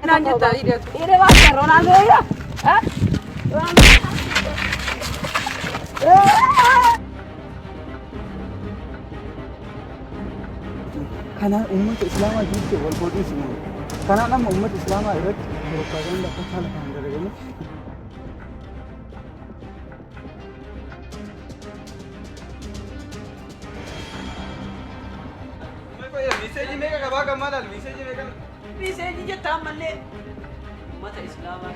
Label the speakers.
Speaker 1: Naan jettaa hidhatu. Hidhee waan sarara Roonaaldoo hidha.
Speaker 2: Kanaan uummata Islaamaa jirutti wal qoodinsi maali? Kanaan amma uummata Islaamaa irratti propaganda akka haala kan dalagamu.
Speaker 3: Miseeji meeqa qabaa gammaadhaan miseeji meeqa?
Speaker 1: Miseeji jettaa mallee uummata Islaamaa